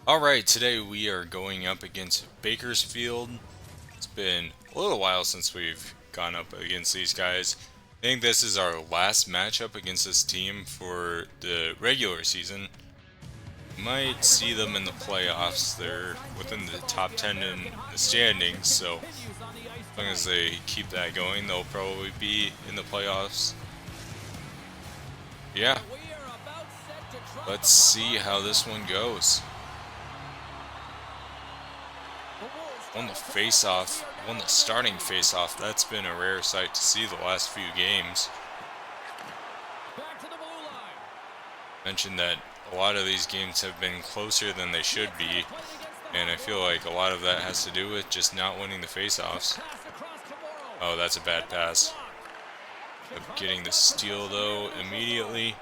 Alright, today we are going up against Bakersfield. It's been a little while since we've gone up against these guys. I think this is our last matchup against this team for the regular season. Might see them in the playoffs. They're within the top 10 in the standings, so as long as they keep that going, they'll probably be in the playoffs. Yeah, let's see how this one goes. Won the face-off, won the starting face-off. That's been a rare sight to see the last few games. Mentioned that a lot of these games have been closer than they should be, and I feel like a lot of that has to do with just not winning the face-offs. Oh, that's a bad pass. Getting the steal though immediately.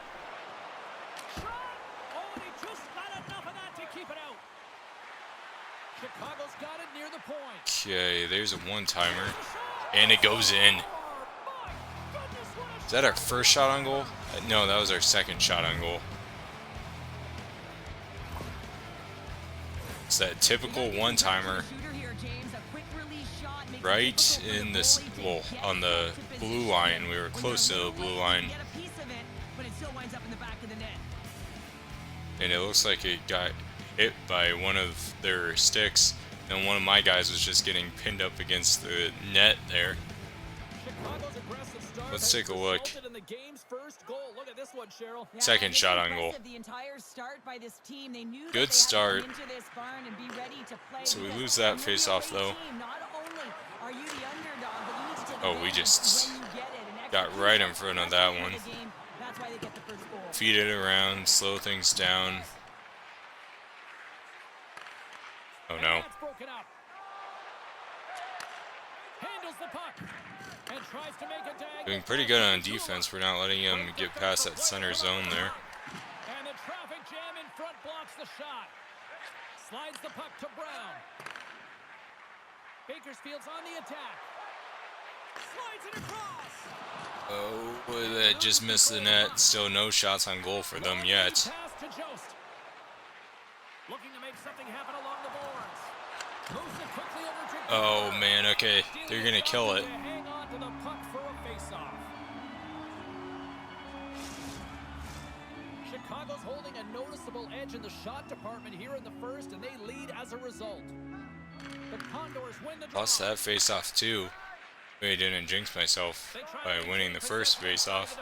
Okay, there's a one-timer, and it goes in. Is that our first shot on goal? No, that was our second shot on goal. It's that typical one-timer right in this, well, on the blue line. We were close to the blue line. And it looks like it got hit by one of their sticks. And one of my guys was just getting pinned up against the net there. Let's take a look. Second shot on goal. Good start. So we lose that face-off though. Oh, we just got right in front of that one. Feed it around, slow things down. Oh no. Doing pretty good on defense. We're not letting him get past that center zone there. And the traffic jam in front blocks the shot. Slides the puck to Brown. Bakersfield's on the attack. Slides it across. Oh, that just missed the net. Still no shots on goal for them yet. Looking to make something happen along the boards. Moves it quickly over to Oh man, okay. They're gonna kill it. hang on to the puck for a face-off. Chicago's holding a noticeable edge in the shot department here in the first, and they lead as a result. The Condors win the draw. Lost that face-off too. I didn't jinx myself by winning the first face-off.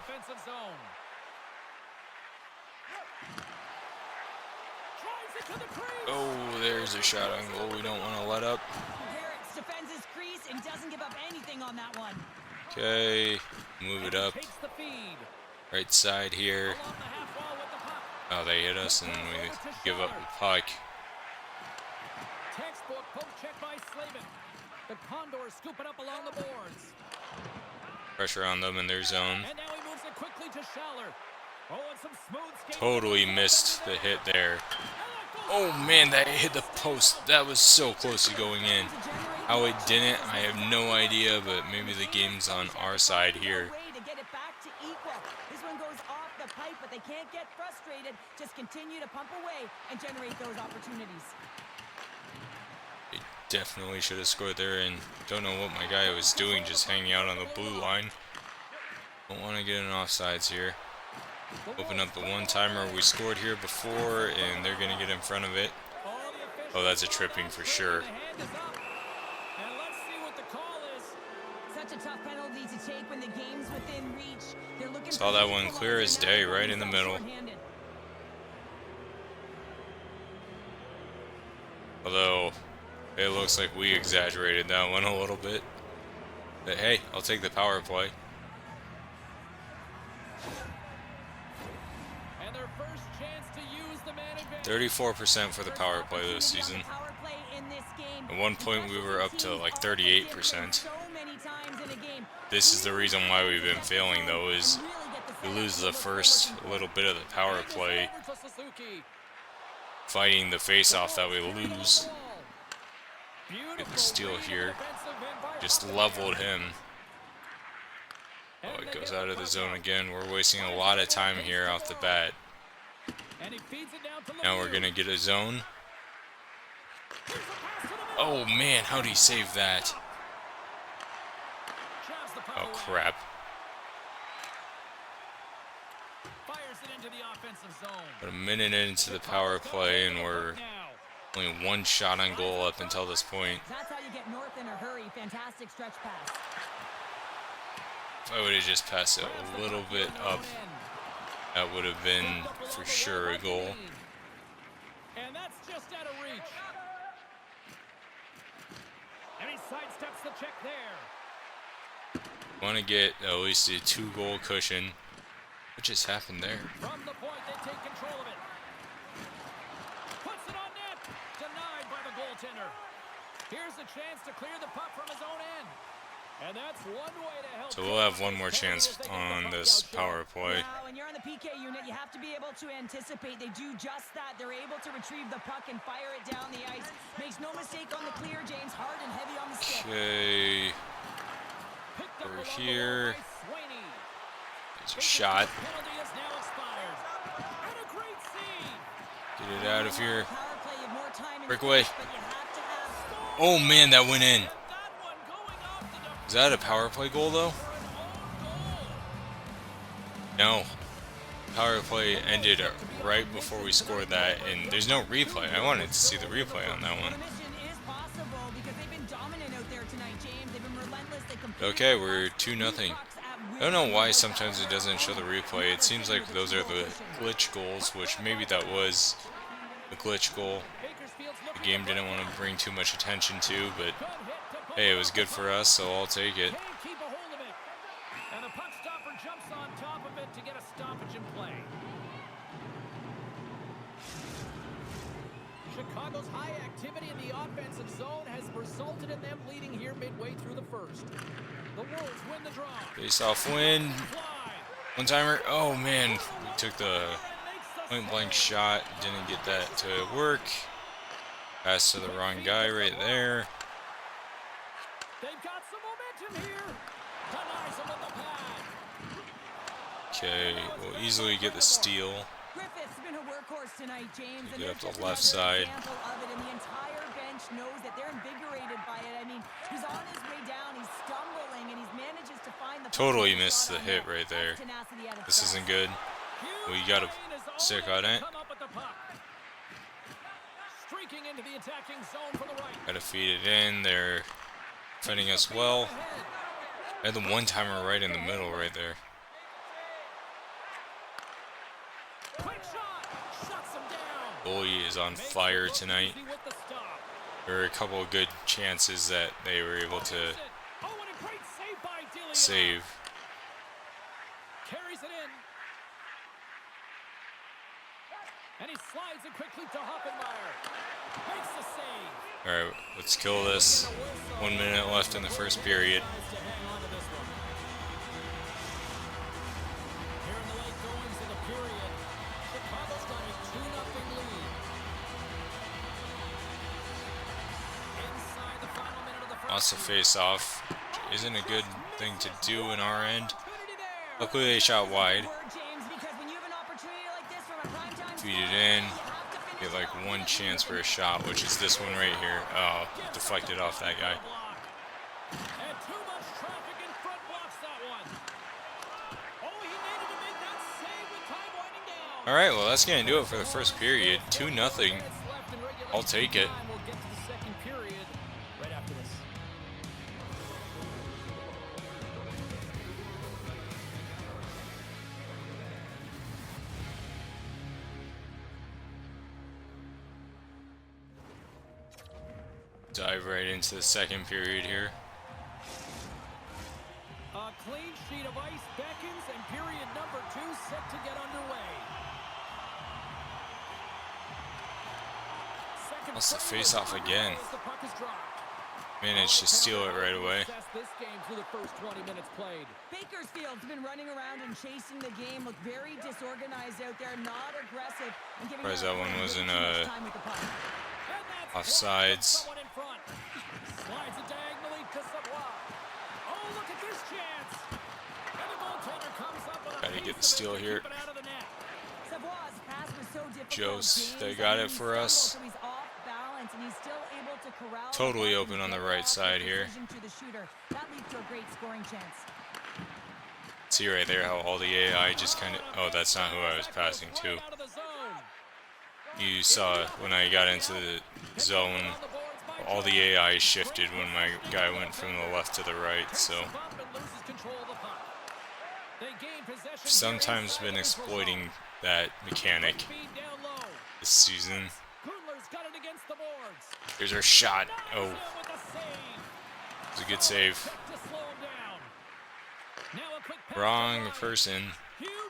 Oh, there's a shot on goal we don't want to let up. Defends his crease and doesn't give up anything on that one. Okay, move it up. Right side here. Oh, they hit us and we give up the puck. Textbook poke check by Slavin. The Condors scoop it up along the boards. Pressure on them in their zone. And now he moves it quickly to Schaller. Oh, and some smooth skating. Totally missed the hit there. Oh man, that hit the post. That was so close to going in. How it didn't, I have no idea, but maybe the game's on our side here. This one goes off the pipe, but they can't get frustrated. Just continue to pump away and generate those opportunities. They definitely should have scored there, and don't know what my guy was doing, just hanging out on the blue line. Don't want to get in offsides here. Open up the one-timer we scored here before, and they're going to get in front of it. Oh, that's a tripping for sure. Such a tough penalty to take when the game's within reach. They're looking Saw that one clear as day, right in the middle. Although, it looks like we exaggerated that one a little bit. But hey, I'll take the power play. 34% for the power play this season. At one point we were up to like 38%. This is the reason why we've been failing though, is we lose the first little bit of the power play fighting the face-off that we lose. Get the steal here. Just leveled him. Oh, it goes out of the zone again. We're wasting a lot of time here off the bat. Now we're going to get a zone. Here's a pass to the middle. Oh man, how'd he save that? Shoves the puck Oh away. crap. Fires it into the offensive zone. But a minute into the power play, and we're Now. only one shot on goal up until this point. That's how you get north in a hurry. Fantastic stretch pass. If I would have just passed it a little bit up, that would have been for sure a goal. And that's just out of reach. And he sidesteps the check there. Want to get at least a 2-goal cushion. What just happened there? From the point, they take control of it. Puts it on net. Denied by the goaltender. Here's a chance to clear the puck from his own end. And that's one way to help. So we'll have one more chance on this power play. Now, when you're on the PK unit, you have to be able to anticipate. They do just that. They're able to retrieve the puck and fire it down the ice. Makes no mistake on the clear, James. Hard and heavy on the stick. Okay, over here. There's a shot. Penalty is now expired. And a great save. Get it out of here. Power play, you have more time in Breakaway. finish, but you have to have Oh man, that went in. That one going off the defense. Is that a power play goal though? For an own goal. No. Power play ended right before we scored that, and there's no replay. I wanted to see the replay on that one. The mission is possible because they've been dominant out there tonight, James. They've been relentless. They completed Okay, the we're pucks, 2-0. pucks at will. I don't know why sometimes it doesn't show the replay. It seems like those are the glitch goals, which maybe that was the glitch goal. Bakersfield's The looking game to didn't want to bring too much attention to, but good hit to pull hey, it off was the good for puck. us, so I'll take it. Can't keep a hold of it. And the puck stopper jumps on top of it to get a stoppage in play. Chicago's high activity in the offensive zone has resulted in them leading here midway through the first. The Wolves win the draw. Face off win. Fly. One timer. Oh man, we took the point blank shot. Didn't get that to work. Pass to the wrong guy right there. They've got some momentum here. Denies him with the pad. Okay, we'll easily get the steal. Griffith's been a workhorse tonight, James. Get And up there's the just left another side. example of it, and the entire bench knows that they're invigorated by it. I mean, he's on his way down, he's stumbling, and he manages to find the Totally puck missed the on hit net. right there. That's tenacity at its This best. isn't good. We gotta stick on it. Come up with the puck. Streaking into the attacking zone for the right. Gotta feed it in. They're defending us well. I had the one timer right in the middle right there. Quick shot. Shuts him down. Goalie is on fire tonight. With the stop. There were a couple of good chances that they were able to Oh, and a great save by Delia. save. Carries it in. And he slides it quickly to Hoffenmeyer. Makes the save. All right, let's kill this. 1 minute left in the first period. Tries to hang on to this one. Here in the late goings of the period, Chicago's got a 2-0 lead. Inside the final minute of the first. Lots of face off, which isn't a good thing to do in our end. Opportunity there. Luckily they shot wide. Word, James, because when you have an opportunity like this from a primetime Feed spot, it in. you have to finish Get like it off. one chance for a shot, which is this one right here. Oh, deflected off that guy. And too much traffic in front blocks that one. Oh, he needed to make that save with time winding down. All right, well that's gonna do it for the first period. 2-0. Minutes left in I'll take it. regulation time. We'll get to the second period right after this. Dive right into the second period here. A clean sheet of ice beckons, and period number 2 set to get underway. Second That's the frame face-off as again. the puck is dropped. Managed to steal it right away. Assess this game through the first 20 minutes played. Bakersfield's been running around and chasing the game, look very disorganized out there, not aggressive, and giving Surprised their that one opponent wasn't, way too much time with the puck. And that's Offsides. someone in front. Slides it diagonally to Savoie. Oh, look at this chance. And the goaltender comes up with a Gotta get the piece of it steal to here. keep it out of the net. Savoie's pass was so difficult, Jost, James. they I got mean, it he for us. struggled, so he's off balance. balance, and he's still able to corral. Totally open on the right side here. To the shooter. That leads to a great scoring chance. See right there how all the AI just kind of... Oh, that's not who I was passing to. You saw when I got into the zone, all the AI shifted when my guy went from the left to the right, so... Sometimes been exploiting that mechanic this season. Here's our shot. Oh. It was a good save. Wrong person.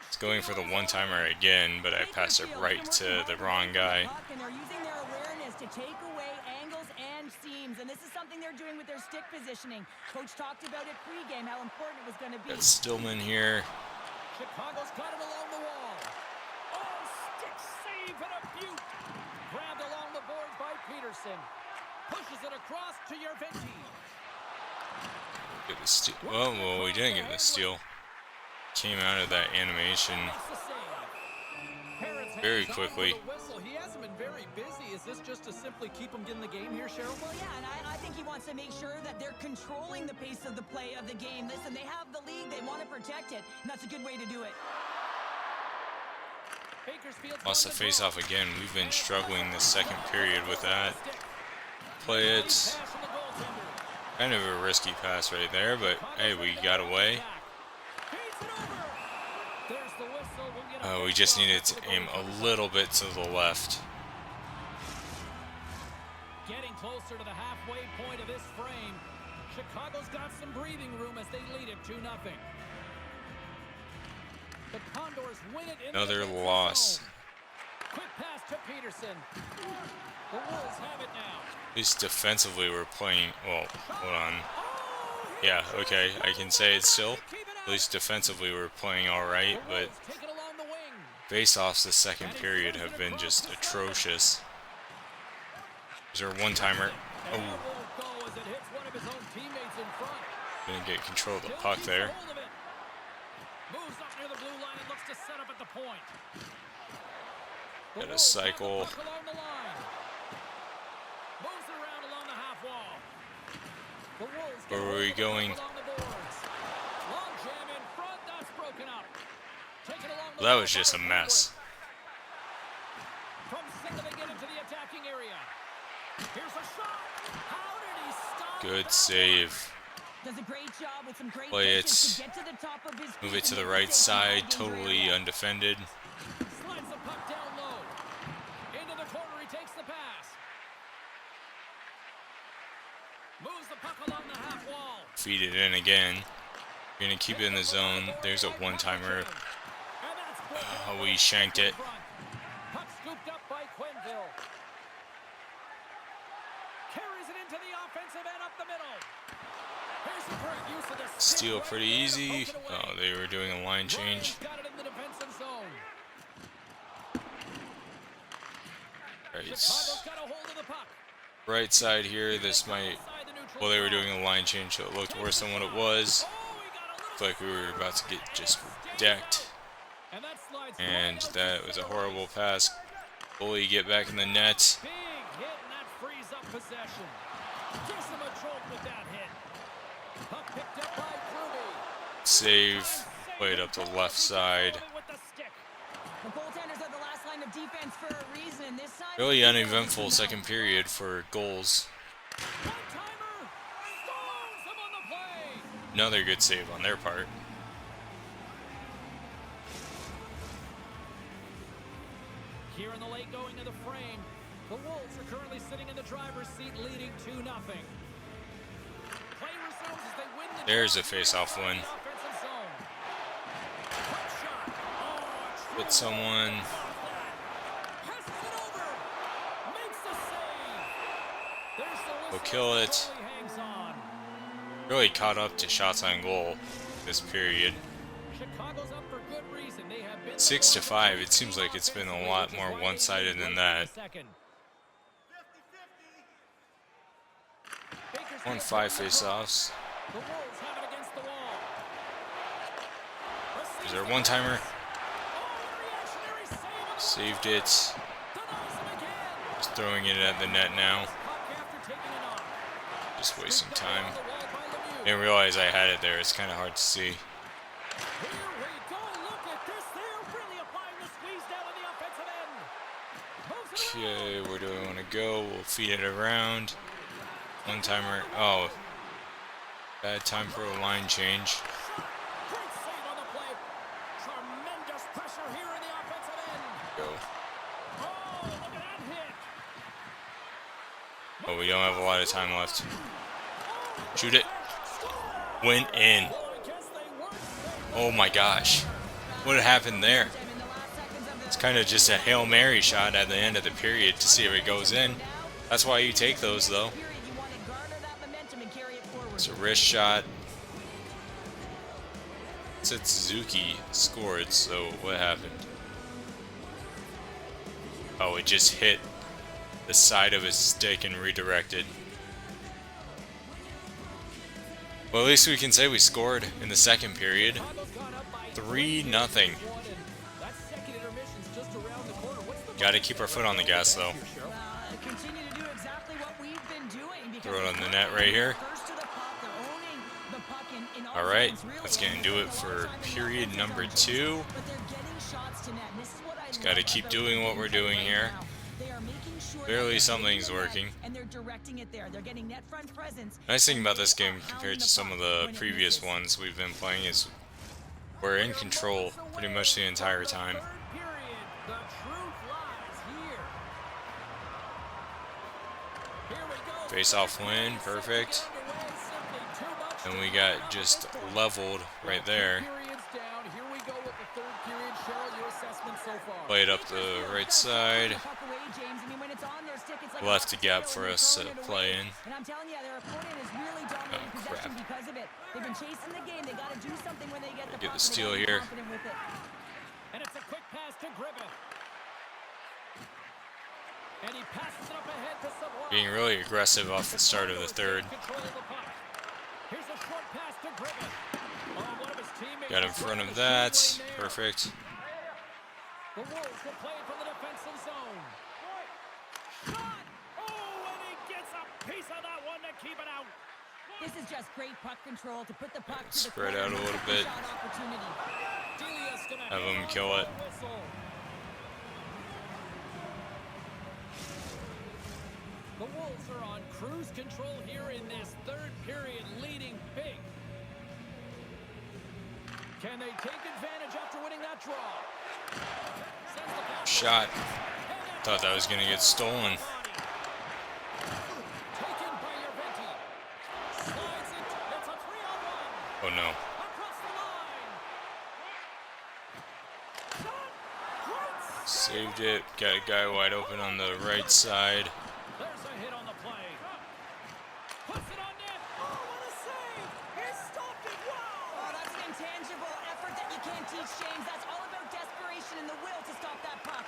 It's going for the one-timer again, but I passed it right to the wrong guy. And they're using their awareness to take away angles and seams, and this is something they're doing with their stick positioning. Coach talked about it pregame, how important it was going to be. Got Stillman here. Chicago's got it along the wall. Oh, stick save and a beaut. Grabbed along the boards by Peterson. Pushes it across to Yerventi. Get the steal. Well, we didn't get the steal. Came out of that animation very quickly. He hasn't been very busy. Is this just to simply keep him in the game here, Cheryl? Well, yeah, and I think he wants to make sure that they're controlling the pace of the play of the game. Listen, they have the lead. They want to protect it, and that's a good way to do it. Lost the face-off again. We've been struggling this second period with that. Play it. Kind of a risky pass right there, but hey, we got away. We just needed to aim a little bit to the left. Getting closer to the halfway point of this frame. Chicago's got some breathing room as they lead it 2-0. The Condors win it in Another the loss. zone. Quick pass to Peterson. The Wolves have it now. At least defensively we're playing... Well, hold on. Yeah, okay, I can say it still. At least defensively we're playing alright, but face-offs the second period have been just atrocious. There's our one-timer. Oh. Didn't get control of the puck there. Moves up near the blue line and looks to set up at the point. Got a cycle. Where are we going? Well, that was just a mess. Good save. Does a great job with some great Play it. to get to the top of his Move it to the right side, totally undefended. Slides the puck down low. Into the corner, he takes the pass. Moves the puck along the half wall. Feed it in again. We're gonna keep it in the zone. There's a one-timer. We shanked it. Puck scooped up by Quenneville. Carries it into the offensive end up the middle. Here's the great use of the Steal pretty easy. Oh, they were doing a line change. got it in the defensive zone. Right. Chicago's got a hold of the puck. Right side here. This might... Well, they were doing a line change, so it looked worse than what it was. Looked like we were about to get just decked. And that was a horrible pass. Bully get back in the net. Big hit, and that frees up possession. Gives him a jolt with that hit. Puck picked up by Krube. Save. Played up the left side. With the stick. The goaltenders are the last line of defense for a reason. This time Really uneventful second period for goals. One-timer. Stones him on the play. Another good save on their part. Here in the late going of the frame, the Wolves are currently sitting in the driver's seat leading 2-0. Play resumes as they win the There's a face-off win. offensive zone. Quick shot. Oh, Hit someone. passes it over. Makes the save. There's the whistle. We'll kill it. Goalie hangs on. Really caught up to shots on goal this period. Chicago's up for good reason. They have been 6-5. It seems like it's been a lot more one-sided than that. Won 5 face-offs. The Wolves have it against the wall. There's our one-timer. Oh, reactionary save. Saved it. Denies him again. Just throwing it at the net now. Puck after taking it off. Just wasting time. On the wall by Lemieux. Didn't realize I had it there. It's kind of hard to see. Here we go. Look at this. They're really applying the squeeze down on the offensive end. Moves it Okay, around. where do I want to go? We'll feed it around. One timer. Oh, bad time for a line change. Great save on the play. Tremendous pressure here in the offensive end. Go. Oh, look at that hit. Oh, we don't have a lot of time left. Shoot it. Went in. Well, I guess they weren't safe. Oh my gosh. What happened there? It's kind of just a Hail Mary shot at the end of the period to see if it goes in. That's why you take those, though. It's a wrist shot. It said Suzuki scored, so what happened? Oh, it just hit the side of his stick and redirected. Well, at least we can say we scored in the second period. 3-0. Gotta keep our foot on the gas, though. Continue to do exactly what we've been doing. because Throw it on the net right here. first to the puck, they're owning the puck in All right, offense, really. let's get into it for period number 2. But they're getting shots to net. And this is what I Gotta love keep about doing the what we're Condors doing right here. now. They are making sure that Clearly they're something's hitting the net, working. and they're directing it there. They're getting net front presence. Nice thing and about they this are game pounding compared to the some puck of the when it previous misses. ones we've been playing is we're in control pretty much the entire time. Third period. The truth lies here. Here we go. Face-off win, perfect. And we got just leveled right there. Periods down. Here we go with the third period. Cheryl, your assessment so far. Played up the right side. Puck away, James. I mean, when it's on their stick, it's like Left a a gap potato for when you're us to throwing it play away. in. And I'm telling you, their opponent is really dominating Oh, possession crap. because of it. They've been chasing the game. They got to do something when they get the Get puck. the steal They gotta be here. confident with it. And it's a quick pass to Griffith. And he passes it up ahead to Savoy. Being really aggressive off the start of the third. Control of the puck. Here's a short pass to Griffith. Oh, one of his teammates Got in is front right of the that. shoot lane there. Perfect. The Wolves will play it from the defensive zone. Shot! Oh, and he gets a piece of that one to keep it out. This is just great puck control to put the puck to the Spread corner out a and little get the bit. shot opportunity. Delia's gonna Have him hit kill on it. the whistle. The Wolves are on cruise control here in this third period, leading big. Can they take advantage after winning that draw? Sends the pass. Shot. Thought that was gonna get stolen. Taken by Yerventi. Slides it. It's a 3-on-1. Oh no. Across the line. Shot. Great. Saved it. Got a guy wide open on the right side. There's a hit on the play. Puts it on net. Oh, what a save. He stopped it. Wow. Oh, that's an intangible effort that you can't teach, James. That's all about desperation and the will to stop that puck.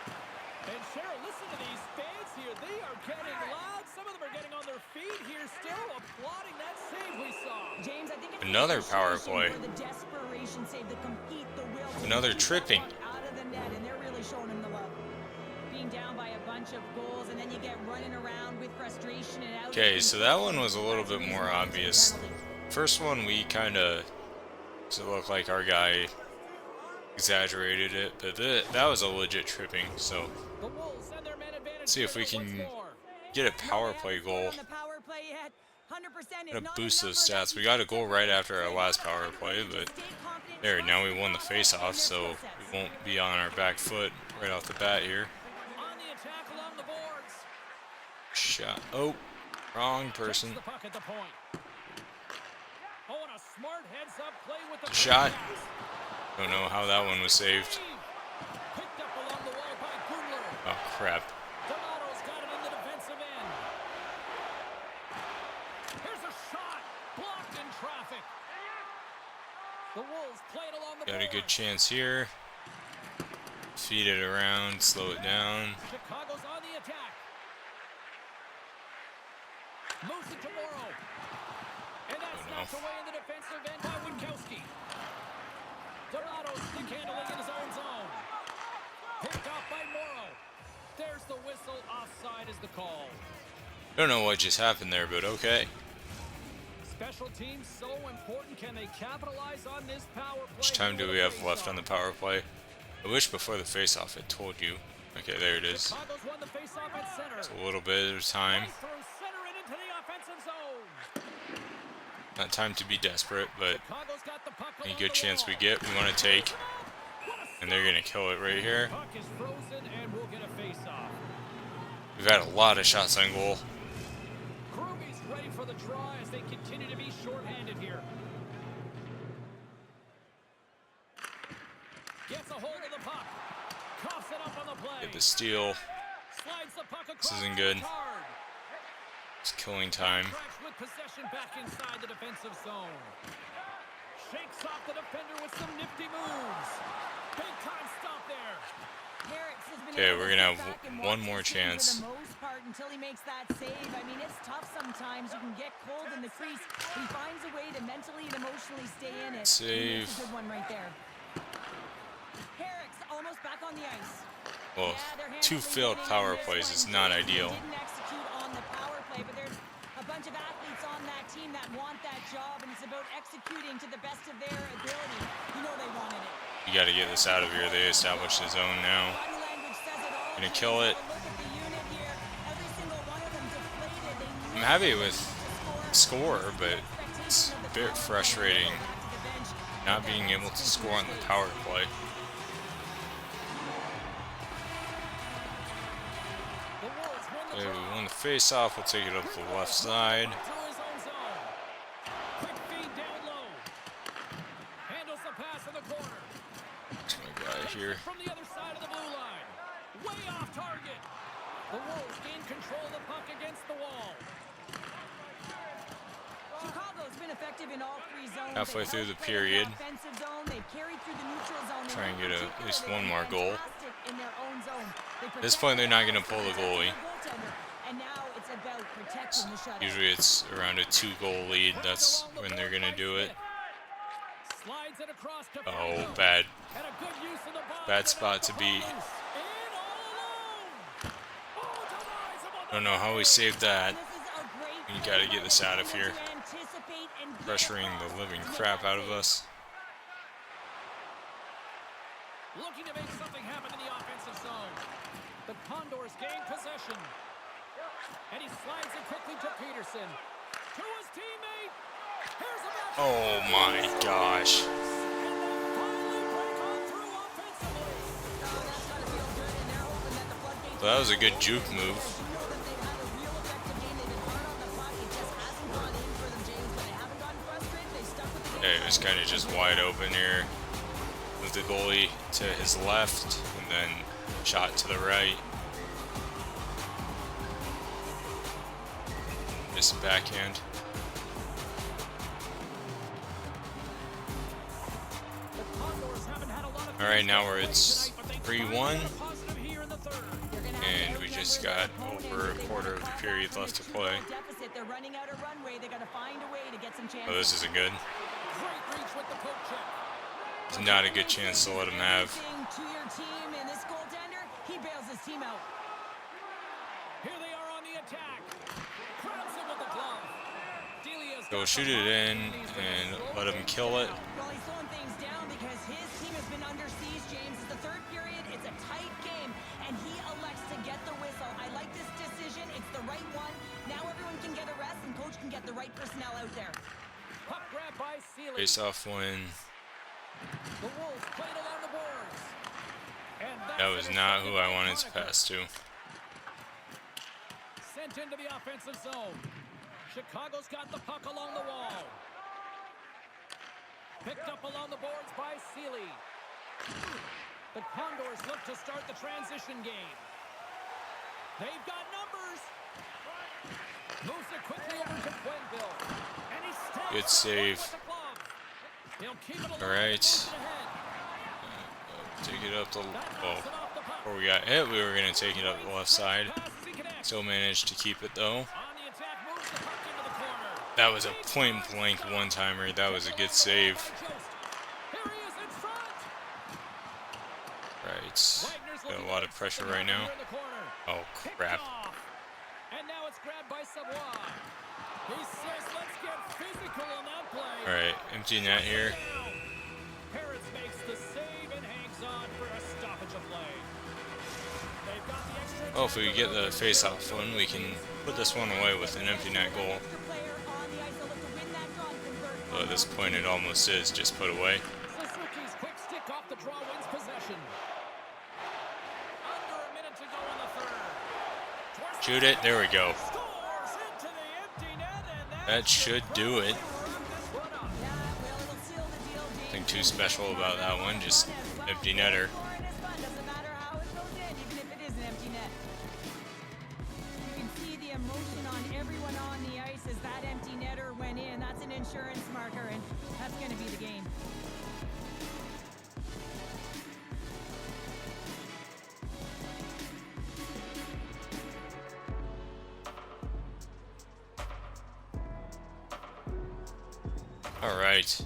And Cheryl, listen to these fans here. They are getting loud. Some of them are getting on their feet here, still applauding that save we saw. James, I think it's Another the power appreciation play. for the desperation save, the compete, the will to Another keep that tripping. puck out of the net, and they're really showing him the love. Being down by a bunch of goals, and then you get running around with frustration and out. Okay, so that one was a little bit more obvious. The first one we kind of looked like our guy exaggerated it, but that was a legit tripping. So The Wolves send their man advantage. see if we once can more. get a power play goal. On the power play yet. 100% is Gonna not boost enough those for them stats. to We got a keep goal it right up. after our last power play, but Stay confident, there, now we trust won the in face-off, this so process. we won't be on our back foot right off the bat here. On the attack along the boards. Shot. Oh, wrong Takes person. the puck at the point. Oh, and a smart heads-up play with the Shot. pass. Don't know how that one was saved. Picked up along the wall by Gundler. Oh, crap. Donato's got it in the defensive end. Here's a shot. Blocked in traffic. The Wolves play it along the Got a good boards. chance here. Feed it around, slow it down. Chicago's on the attack. Moves it to Morrow. And that's Oh, no. knocked away in the defensive end by Winkowski. Donato stick handling in his own zone. Picked off by Morrow. There's the whistle, offside. offside is the call. Don't know what just happened there, but okay. Special teams so important. Can they capitalize on this power play? How much time do we have left on the power play? I wish before the face-off it told you. Okay, there it is. Chicago's won the face-off at center. It's a little bit of time. Right through center and into the offensive zone. Not time to be desperate, but Chicago's got the puck any along good the chance we wall. get, we want to take. And they're going to kill it right here. Puck is frozen and we'll get a face-off. We've had a lot of shots on goal. Kruger's ready for the draw as they continue to be shorthanded here. Gets a hold of the puck. Coughs it up on the play. Get the steal. Slides the puck This across isn't the good. card. It's killing time. Tracks with possession back inside the defensive zone. Shakes off the defender with some nifty moves. Big time stop there. Harris has been Okay, able we're to gonna sit have back and one watch more his team chance. For the most part, until he makes that save. I mean, it's tough sometimes. You can get cold in the crease, but he finds a way to mentally and emotionally stay in it. Save. That's a good one right there. Harris almost back on the ice. Well, Yeah, they're 2 handling failed winning power in this plays one. is not They ideal. Didn't execute on the power play, but there's a bunch of athletes on that team that want that job, and it's about executing to the best of their ability. You know they wanted it. You got to get this out of here. They established the zone now. Body language says it all. Gonna kill it. Look at the unit here. Every single one of them deflated. They I'm happy with the score, but it's a bit frustrating not being able to score on the power play. The Wolves win the Okay, draw. we won the face-off. We'll take it up to the left side. Through his own zone. Quick feed down low. Handles the pass in the corner. What's my guy here? From the other side of the blue line. Way off target. The Wolves gain control of the puck against the wall. Chicago's been effective in all three zones. Halfway They've through the helped play in period. offensive zone. They've carried through the neutral zone. Try and get in at least particular, one they've more been goal. fantastic in their own zone. They At this point, they're not going to pull the goalie. And now it's about protecting the shutout. Usually it's around a 2-goal lead. That's when they're going to do it. Slides it across to Oh, Fargo. bad. And a good use of the ball. Bad spot to be. In all alone. Oh, denies him on the Don't know how we saved that. This is a great You got to get this out of here. to anticipate and get Pressuring across the living to make crap that out of save. us. Looking to make something happen in the offensive zone. The Condors gain possession. And he slides it quickly to Peterson. To his teammate. Here's a back. Oh my gosh. And they finally break on through offensively. Oh, that's gotta feel good, and they're hoping that the floodgates So that was a good juke move. You know that they've had a real effective game. They've been hard on the puck. It just hasn't gone in for them, James. When they haven't gotten frustrated, they stuck with the game. Yeah, it was kind of just wide open here. With the goalie to his left and then shot to the right. Miss a backhand. The Condors haven't had a lot of All right, now things it's tonight, but they 3-1. finally get a positive here in the third. They're gonna have And to we outnumber just their got opponent. over a They quarter wanna of the come period back left to from a play. 2-0 deficit. They're running out of runway. They gotta find a way to get some chances. Oh, this isn't good. Great reach with the poke check. It's not a good chance to let him have. To your team, and this goaltender, he bails his team out. Here they are on the attack. Grabs him with the glove. Delia's Go got shoot the it puck, in and he's gonna and slow let him things kill it. down. Well, he's slowing things down because his team has been under siege, James. It's the third period. It's a tight game, and he elects to get the whistle. I like this decision. It's the right one. Now everyone can get a rest, and coach can get the right personnel out there. Puck grab by Sealy. Face-off win. The Wolves played along the boards. And that's That was an not who I expected wanted to moniker. pass to. Sent into the offensive zone. Chicago's got the puck along the wall. Picked up along the boards by Sealy. The Condors look to start the transition game. They've got numbers. Moves it quickly over to Quenville. And he stays Good save. with the glove. He'll keep it alive, All right. moves it ahead. Take it up the. That Oh, knocks it off the puck. before we got hit, we were going to take it up the left side. Passes he connects. Still managed to keep it though. On the attack, moves the puck into the corner. That was a point blank one-timer. That was a good save. Here he is in front. Right. Wagner's Got a lot of pressure right now. Oh, crap. And now it's grabbed by Savoie. He says, let's get physical on that play. Alright, empty net here. Harris makes the save and hangs on for a stoppage of play. They've got the extra. Oh, if we get the face-off one, we can put this one away with an empty net goal. So at this point, it almost is just put away. Suzuki's quick stick off the draw wins possession. Under a minute to go in the third. Shoot it. There we go. Scores into the empty net, and That should do it. this one up. Nothing too special about that one. Just empty netter. Doesn't matter how it goes in, even if it is an empty net. You can see the emotion on everyone on the ice as that empty netter went in. That's an insurance marker, and that's going to be the game. Alright.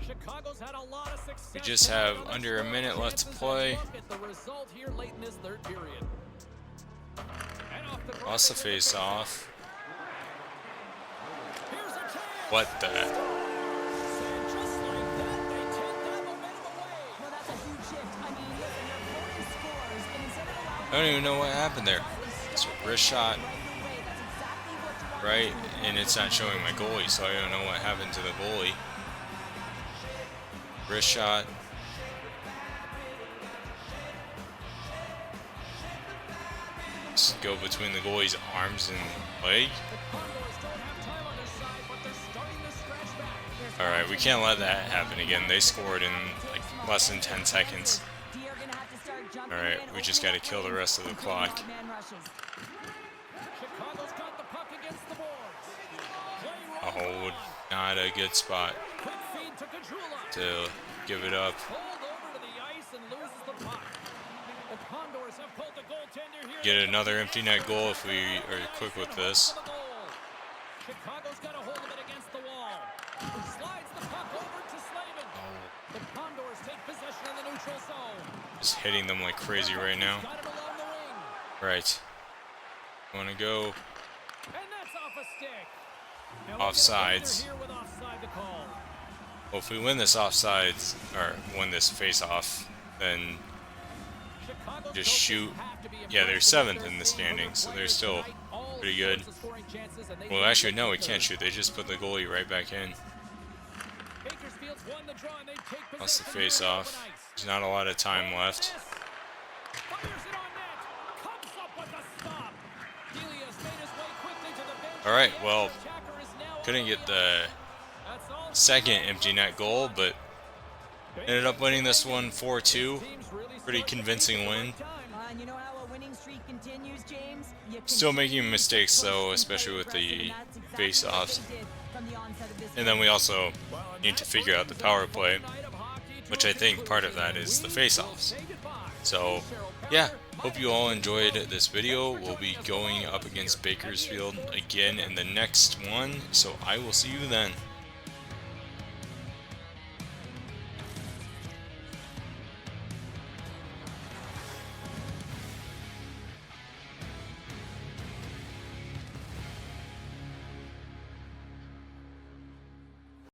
Chicago's had a lot of success. We just have under a minute left to play. Look at the result here late in this third period. And off the Lost the face off. Here's a chance. What the? And just like that, they take that momentum away. Well, that's a huge shift. I mean, listen, your opponent scores, and instead of allowing I don't even know what happened there. It's a wrist shot, right away, that's exactly what you want. right? And it's not showing my goalie, so I don't know what happened to the goalie. Wrist shot. Just go between the goalie's arms and leg. The Condors don't have time on their side, but they're starting to scratch back. Alright, we can't let that happen again. They scored in like less than 10 seconds. Alright, we just gotta kill the rest of the clock. Chicago's got the puck against the boards. Play roll. Oh, not a good spot Quick feed to Kajula. to give it up. Pulled over to the ice and loses the puck. The Condors have pulled the goaltender here. Get another empty net goal if we are quick with this. Chicago's got a hold of it against the wall. Slides the puck over to Slavin. The Condors take possession in the neutral zone. Just hitting them like crazy right now. Got it along the wing. Right. Wanna go And that's off a stick. And we'll get offsides. here with offside to call. Well, if we win this offsides, or win this face-off, then Chicago's just coaches shoot. have to be Yeah, they're impressed 7th with in the their standings, so they're still tonight. All pretty good. sorts of scoring chances, and they Well, lead actually, no, we the can't third. shoot. They just put the goalie right back in. Bakersfield's won the draw, and they take That's the possession here face-off. on ice. There's not a lot of time left. Fires it on net. Comes up with a stop. Delia's made his way quickly to the bench. All right, The well, attacker is now couldn't on get the the That's all. second empty net goal, but ended up winning this one 4-2. Teams really Pretty start to convincing take it win. every time. And you know how a winning streak continues, James? You Still continue making mistakes to though, push especially and with play the aggressive, and that's exactly face-offs. what they did from the onset of this And then we game. also need to figure out the power play, which I think part of that is the face-offs. So, yeah, hope you all enjoyed this video. We'll be going up against Bakersfield again in the next one, so I will see you then.